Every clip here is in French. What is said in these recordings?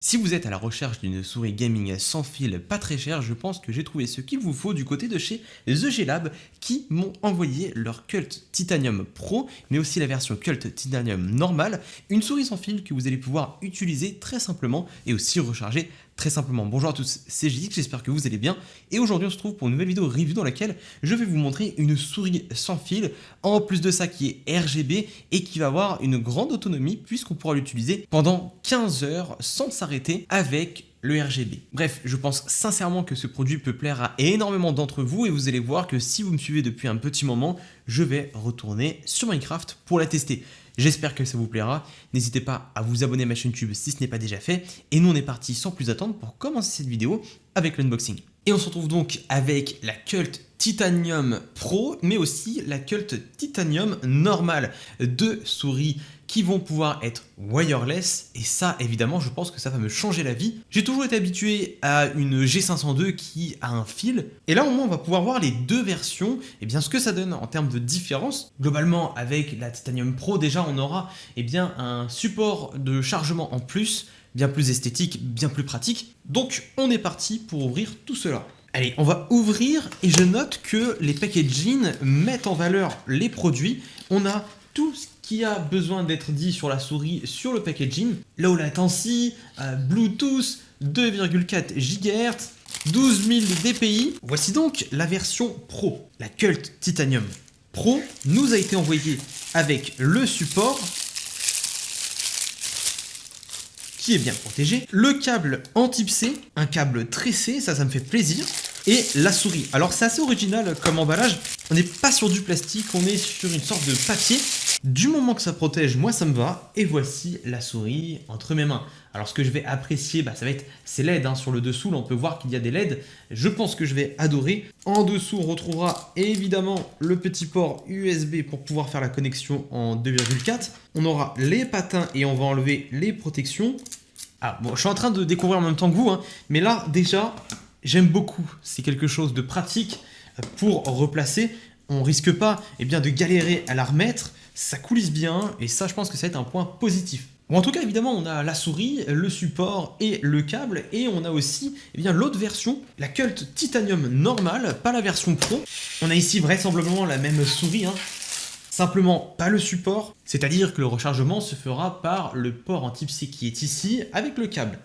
Si vous êtes à la recherche d'une souris gaming sans fil pas très chère, je pense que j'ai trouvé ce qu'il vous faut du côté de chez The G Lab qui m'ont envoyé leur Cult Titanium Pro, mais aussi la version Cult Titanium normale, une souris sans fil que vous allez pouvoir utiliser très simplement et aussi recharger très simplement. Bonjour à tous, c'est JX, j'espère que vous allez bien et aujourd'hui on se trouve pour une nouvelle vidéo review dans laquelle je vais vous montrer une souris sans fil, en plus de ça qui est RGB et qui va avoir une grande autonomie puisqu'on pourra l'utiliser pendant 15 heures sans s'arrêter avec le RGB. Bref, je pense sincèrement que ce produit peut plaire à énormément d'entre vous et vous allez voir que si vous me suivez depuis un petit moment, je vais retourner sur Minecraft pour la tester. J'espère que ça vous plaira. N'hésitez pas à vous abonner à ma chaîne YouTube si ce n'est pas déjà fait. Et nous, on est parti sans plus attendre pour commencer cette vidéo avec l'unboxing. Et on se retrouve donc avec la Cult Titanium Pro, mais aussi la Cult Titanium normale. Deux souris qui vont pouvoir être wireless, et ça évidemment je pense que ça va me changer la vie. J'ai toujours été habitué à une G502 qui a un fil, et là au moins on va pouvoir voir les deux versions, et bien ce que ça donne en termes de différence. Globalement avec la Titanium Pro déjà on aura un support de chargement en plus, bien plus esthétique, bien plus pratique. Donc on est parti pour ouvrir tout cela. Allez, on va ouvrir et je note que les packaging mettent en valeur les produits. On a tout ce qui a besoin d'être dit sur la souris sur le packaging. Low latency, Bluetooth, 2,4 GHz, 12 000 dpi. Voici donc la version Pro. La Cult Titanium Pro nous a été envoyée avec le support qui est bien protégé, le câble en type C, un câble tressé, ça me fait plaisir, et la souris. Alors c'est assez original comme emballage, on n'est pas sur du plastique, on est sur une sorte de papier. Du moment que ça protège, moi ça me va, et voici la souris entre mes mains. Alors ce que je vais apprécier, ça va être ces LED sur le dessous, là on peut voir qu'il y a des LED, je pense que je vais adorer. En dessous on retrouvera évidemment le petit port USB pour pouvoir faire la connexion en 2,4. On aura les patins et on va enlever les protections. Ah bon, je suis en train de découvrir en même temps que vous, mais là déjà j'aime beaucoup, c'est quelque chose de pratique pour replacer. On risque pas de galérer à la remettre, ça coulisse bien et ça je pense que ça va être un point positif. Bon, en tout cas évidemment on a la souris, le support et le câble, et on a aussi l'autre version, la Cult Titanium normale, pas la version Pro. On a ici vraisemblablement la même souris, simplement pas le support, c'est-à-dire que le rechargement se fera par le port en type C qui est ici avec le câble.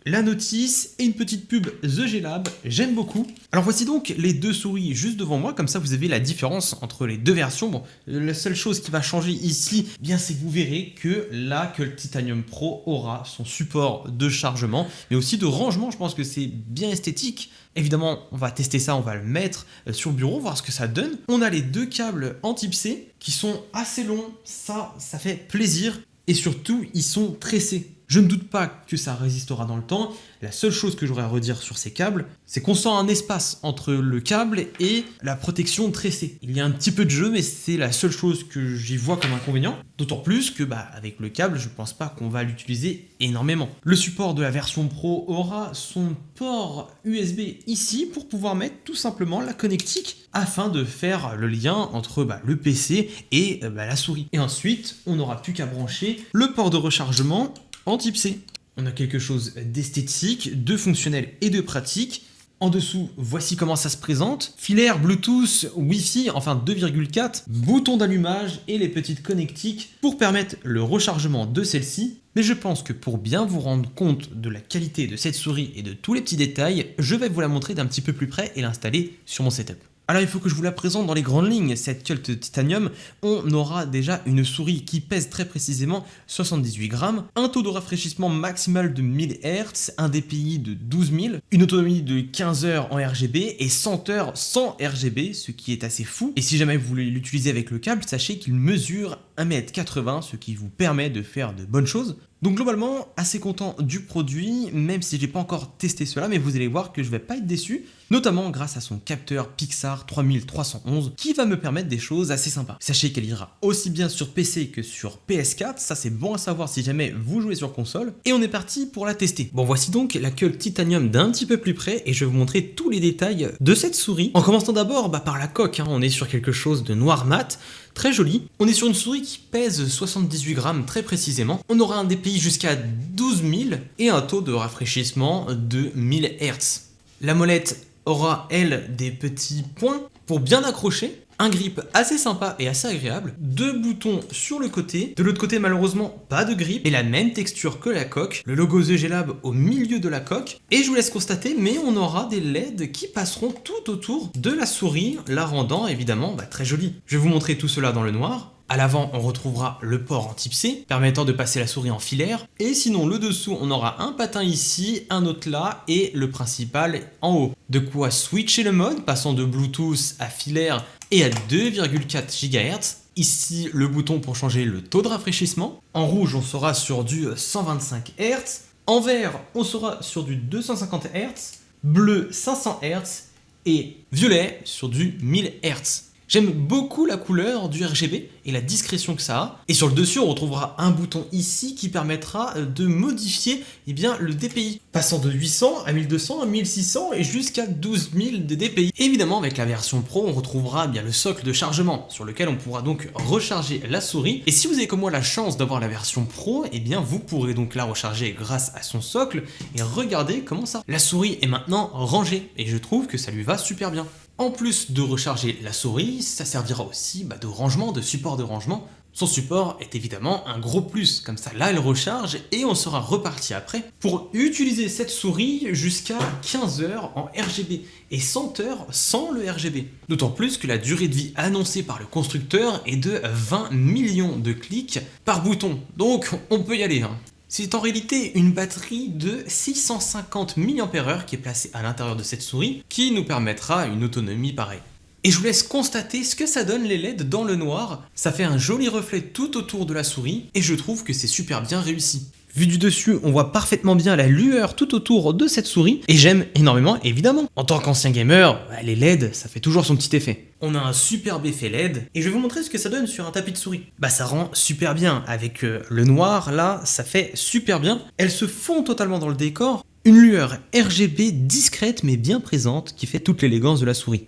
La notice et une petite pub The G Lab, j'aime beaucoup. Alors voici donc les deux souris juste devant moi, comme ça vous avez la différence entre les deux versions. Bon, la seule chose qui va changer ici, c'est que vous verrez que la Cult Titanium Pro aura son support de chargement, mais aussi de rangement. Je pense que c'est bien esthétique. Évidemment, on va tester ça, on va le mettre sur le bureau, voir ce que ça donne. On a les deux câbles en type C qui sont assez longs, ça fait plaisir. Et surtout, ils sont tressés. Je ne doute pas que ça résistera dans le temps. La seule chose que j'aurais à redire sur ces câbles, c'est qu'on sent un espace entre le câble et la protection tressée. Il y a un petit peu de jeu, mais c'est la seule chose que j'y vois comme inconvénient. D'autant plus que avec le câble, je pense pas qu'on va l'utiliser énormément. Le support de la version Pro aura son port USB ici pour pouvoir mettre tout simplement la connectique afin de faire le lien entre le PC et la souris. Et ensuite, on n'aura plus qu'à brancher le port de rechargement en type C. On a quelque chose d'esthétique, de fonctionnel et de pratique. En dessous, voici comment ça se présente. Filaire, Bluetooth, Wi-Fi, enfin 2,4, bouton d'allumage et les petites connectiques pour permettre le rechargement de celle-ci. Mais je pense que pour bien vous rendre compte de la qualité de cette souris et de tous les petits détails, je vais vous la montrer d'un petit peu plus près et l'installer sur mon setup. Alors il faut que je vous la présente dans les grandes lignes, cette Cult Titanium. On aura déjà une souris qui pèse très précisément 78 grammes, un taux de rafraîchissement maximal de 1000 Hz, un dpi de 12 000, une autonomie de 15 heures en RGB et 100 heures sans RGB, ce qui est assez fou. Et si jamais vous voulez l'utiliser avec le câble, sachez qu'il mesure 1,80 m, ce qui vous permet de faire de bonnes choses. Donc globalement, assez content du produit, même si j'ai pas encore testé cela, mais vous allez voir que je vais pas être déçu, notamment grâce à son capteur Pixar 3311 qui va me permettre des choses assez sympas. Sachez qu'elle ira aussi bien sur PC que sur PS4, ça c'est bon à savoir si jamais vous jouez sur console, et on est parti pour la tester. Bon, voici donc la Cult Titanium d'un petit peu plus près et je vais vous montrer tous les détails de cette souris. En commençant d'abord par la coque, on est sur quelque chose de noir mat, très joli. On est sur une souris qui pèse 78 grammes très précisément. On aura un DPI jusqu'à 12 000 et un taux de rafraîchissement de 1000 Hz. La molette aura, elle, des petits points pour bien accrocher. Un grip assez sympa et assez agréable, 2 boutons sur le côté, de l'autre côté malheureusement pas de grip, et la même texture que la coque, le logo The G-Lab au milieu de la coque, et je vous laisse constater, mais on aura des LED qui passeront tout autour de la souris, la rendant évidemment très jolie. Je vais vous montrer tout cela dans le noir. À l'avant, on retrouvera le port en type C, permettant de passer la souris en filaire. Et sinon, le dessous, on aura un patin ici, un autre là, et le principal en haut. De quoi switcher le mode, passant de Bluetooth à filaire et à 2,4 GHz. Ici, le bouton pour changer le taux de rafraîchissement. En rouge, on sera sur du 125 Hz. En vert, on sera sur du 250 Hz. Bleu, 500 Hz. Et violet, sur du 1000 Hz. J'aime beaucoup la couleur du RGB et la discrétion que ça a. Et sur le dessus, on retrouvera un bouton ici qui permettra de modifier le DPI. Passant de 800 à 1200 à 1600 et jusqu'à 12 000 de DPI. Évidemment, avec la version Pro, on retrouvera le socle de chargement sur lequel on pourra donc recharger la souris. Et si vous avez comme moi la chance d'avoir la version Pro, vous pourrez donc la recharger grâce à son socle. Et regardez comment ça. La souris est maintenant rangée et je trouve que ça lui va super bien. En plus de recharger la souris, ça servira aussi de rangement, de support de rangement. Son support est évidemment un gros plus, comme ça là elle recharge et on sera reparti après pour utiliser cette souris jusqu'à 15 heures en RGB et 100 heures sans le RGB. D'autant plus que la durée de vie annoncée par le constructeur est de 20 millions de clics par bouton, donc on peut y aller. C'est en réalité une batterie de 650 mAh qui est placée à l'intérieur de cette souris qui nous permettra une autonomie pareille. Et je vous laisse constater ce que ça donne les LED dans le noir. Ça fait un joli reflet tout autour de la souris et je trouve que c'est super bien réussi. Vu du dessus, on voit parfaitement bien la lueur tout autour de cette souris et j'aime énormément évidemment. En tant qu'ancien gamer, les LED, ça fait toujours son petit effet. On a un superbe effet LED et je vais vous montrer ce que ça donne sur un tapis de souris. Ça rend super bien avec le noir là, ça fait super bien. Elle se fond totalement dans le décor. Une lueur RGB discrète mais bien présente qui fait toute l'élégance de la souris.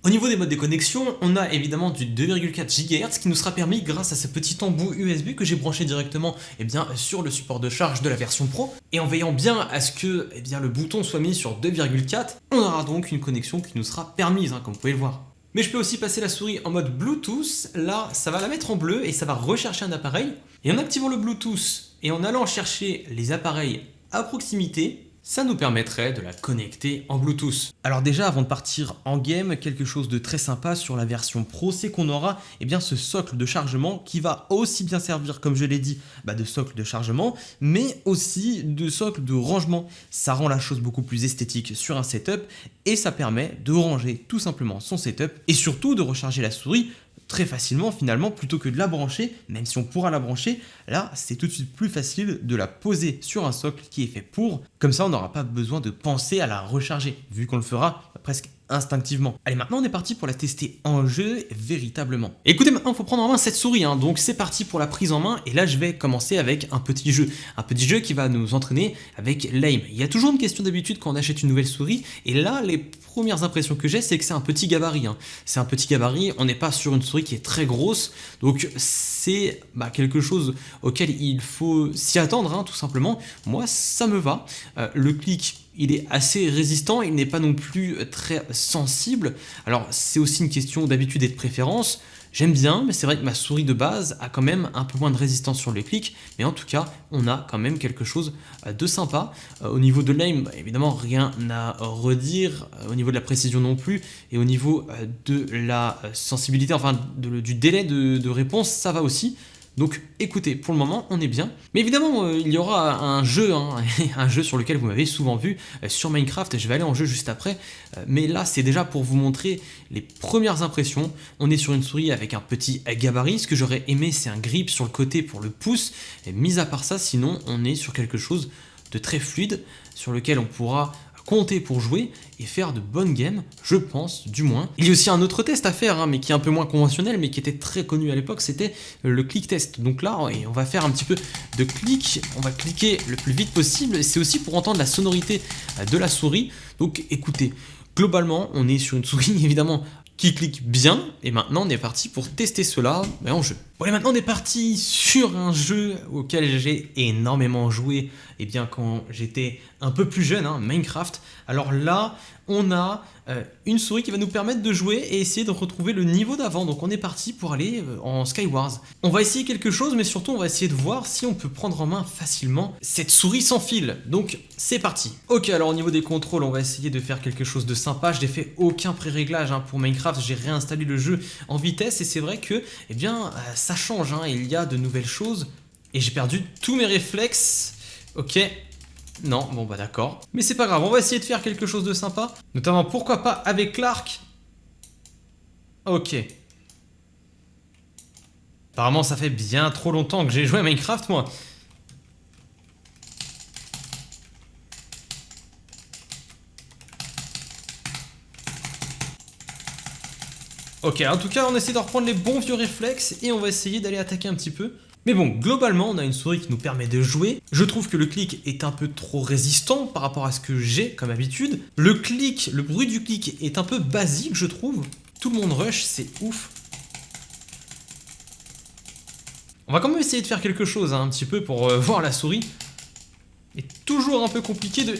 Au niveau des modes de connexion, on a évidemment du 2,4 GHz qui nous sera permis grâce à ce petit embout USB que j'ai branché directement sur le support de charge de la version Pro. Et en veillant bien à ce que le bouton soit mis sur 2,4, on aura donc une connexion qui nous sera permise, comme vous pouvez le voir. Mais je peux aussi passer la souris en mode Bluetooth, là ça va la mettre en bleu et ça va rechercher un appareil. Et en activant le Bluetooth et en allant chercher les appareils à proximité, ça nous permettrait de la connecter en Bluetooth. Alors déjà, avant de partir en game, quelque chose de très sympa sur la version Pro, c'est qu'on aura ce socle de chargement qui va aussi bien servir, comme je l'ai dit, de socle de chargement, mais aussi de socle de rangement. Ça rend la chose beaucoup plus esthétique sur un setup et ça permet de ranger tout simplement son setup et surtout de recharger la souris très facilement finalement plutôt que de la brancher, même si on pourra la brancher, là c'est tout de suite plus facile de la poser sur un socle qui est fait pour, comme ça on n'aura pas besoin de penser à la recharger, vu qu'on le fera presque instinctivement. Allez, maintenant on est parti pour la tester en jeu véritablement. Écoutez, maintenant il faut prendre en main cette souris, donc c'est parti pour la prise en main et là je vais commencer avec un petit jeu qui va nous entraîner avec l'aim. Il y a toujours une question d'habitude quand on achète une nouvelle souris et là les premières impressions que j'ai c'est que c'est un petit gabarit. C'est un petit gabarit, on n'est pas sur une souris qui est très grosse, donc c'est quelque chose auquel il faut s'y attendre, tout simplement. Moi ça me va, le clic il est assez résistant, il n'est pas non plus très sensible. Alors c'est aussi une question d'habitude et de préférence. J'aime bien, mais c'est vrai que ma souris de base a quand même un peu moins de résistance sur les clics, mais en tout cas, on a quand même quelque chose de sympa. Au niveau de l'aim, évidemment, rien à redire, au niveau de la précision non plus, et au niveau de la sensibilité, du délai de réponse, ça va aussi. Donc écoutez, pour le moment on est bien, mais évidemment il y aura un jeu, un jeu sur lequel vous m'avez souvent vu sur Minecraft, je vais aller en jeu juste après, mais là c'est déjà pour vous montrer les premières impressions. On est sur une souris avec un petit gabarit, ce que j'aurais aimé c'est un grip sur le côté pour le pouce, et mis à part ça sinon on est sur quelque chose de très fluide, sur lequel on pourra compter pour jouer et faire de bonnes games, je pense, du moins. Il y a aussi un autre test à faire, mais qui est un peu moins conventionnel, mais qui était très connu à l'époque, c'était le click test. Donc là, on va faire un petit peu de clic, on va cliquer le plus vite possible, c'est aussi pour entendre la sonorité de la souris. Donc écoutez, globalement, on est sur une souris évidemment qui clique bien, et maintenant on est parti pour tester cela en jeu. Bon, et maintenant on est parti sur un jeu auquel j'ai énormément joué quand j'étais un peu plus jeune, Minecraft. Alors là, on a une souris qui va nous permettre de jouer et essayer de retrouver le niveau d'avant. Donc on est parti pour aller en Skywars. On va essayer quelque chose, mais surtout on va essayer de voir si on peut prendre en main facilement cette souris sans fil. Donc c'est parti. Ok, alors au niveau des contrôles, on va essayer de faire quelque chose de sympa. Je n'ai fait aucun pré-réglage pour Minecraft. J'ai réinstallé le jeu en vitesse et c'est vrai que ça change. Il y a de nouvelles choses et j'ai perdu tous mes réflexes. Ok. Non, bon bah d'accord. Mais c'est pas grave, on va essayer de faire quelque chose de sympa. Notamment, pourquoi pas avec l'arc. Ok. Apparemment, ça fait bien trop longtemps que j'ai joué à Minecraft, moi. Ok, en tout cas, on essaie de reprendre les bons vieux réflexes et on va essayer d'aller attaquer un petit peu. Mais bon, globalement, on a une souris qui nous permet de jouer. Je trouve que le clic est un peu trop résistant par rapport à ce que j'ai comme habitude. Le clic, le bruit du clic est un peu basique, je trouve. Tout le monde rush, c'est ouf. On va quand même essayer de faire quelque chose, un petit peu, pour voir la souris. C'est toujours un peu compliqué de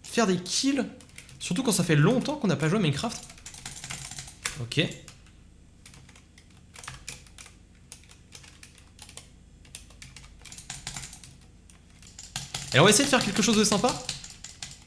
faire des kills. Surtout quand ça fait longtemps qu'on n'a pas joué à Minecraft. Ok. Alors on va essayer de faire quelque chose de sympa.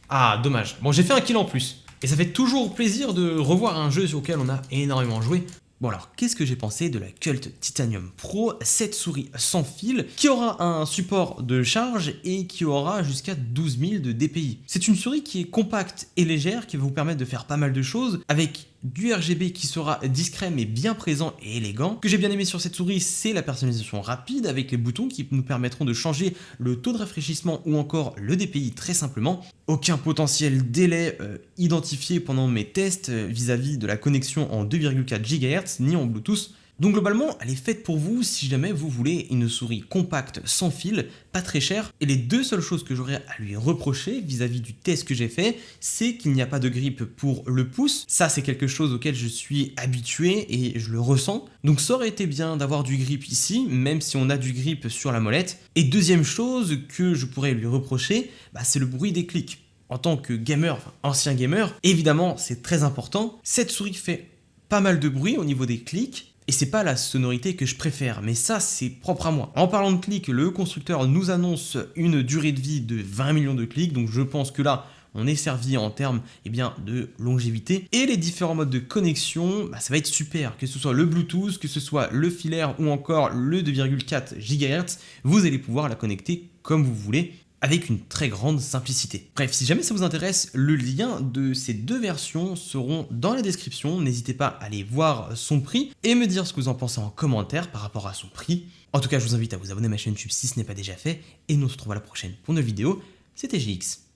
Ah, dommage. Bon, j'ai fait un kill en plus. Et ça fait toujours plaisir de revoir un jeu auquel on a énormément joué. Bon alors, qu'est-ce que j'ai pensé de la Cult Titanium Pro, cette souris sans fil, qui aura un support de charge et qui aura jusqu'à 12 000 de DPI. C'est une souris qui est compacte et légère, qui va vous permettre de faire pas mal de choses, avec du RGB qui sera discret mais bien présent et élégant. Ce que j'ai bien aimé sur cette souris, c'est la personnalisation rapide, avec les boutons qui nous permettront de changer le taux de rafraîchissement ou encore le DPI très simplement. Aucun potentiel délai identifié pendant mes tests vis-à-vis de la connexion en 2,4 GHz ni en Bluetooth. Donc globalement, elle est faite pour vous si jamais vous voulez une souris compacte sans fil, pas très chère. Et les deux seules choses que j'aurais à lui reprocher vis-à-vis du test que j'ai fait, c'est qu'il n'y a pas de grip pour le pouce. Ça, c'est quelque chose auquel je suis habitué et je le ressens. Donc ça aurait été bien d'avoir du grip ici, même si on a du grip sur la molette. Et deuxième chose que je pourrais lui reprocher, c'est le bruit des clics. En tant que gamer, ancien gamer, évidemment, c'est très important. Cette souris fait pas mal de bruit au niveau des clics. Et c'est pas la sonorité que je préfère, mais ça c'est propre à moi. En parlant de clics, le constructeur nous annonce une durée de vie de 20 millions de clics, donc je pense que là on est servi en termes de longévité. Et les différents modes de connexion, ça va être super, que ce soit le Bluetooth, que ce soit le filaire ou encore le 2,4 GHz, vous allez pouvoir la connecter comme vous voulez, avec une très grande simplicité. Bref, si jamais ça vous intéresse, le lien de ces deux versions seront dans la description. N'hésitez pas à aller voir son prix et me dire ce que vous en pensez en commentaire par rapport à son prix. En tout cas, je vous invite à vous abonner à ma chaîne YouTube si ce n'est pas déjà fait. Et nous on se retrouve à la prochaine pour une nouvelle vidéo. C'était GX.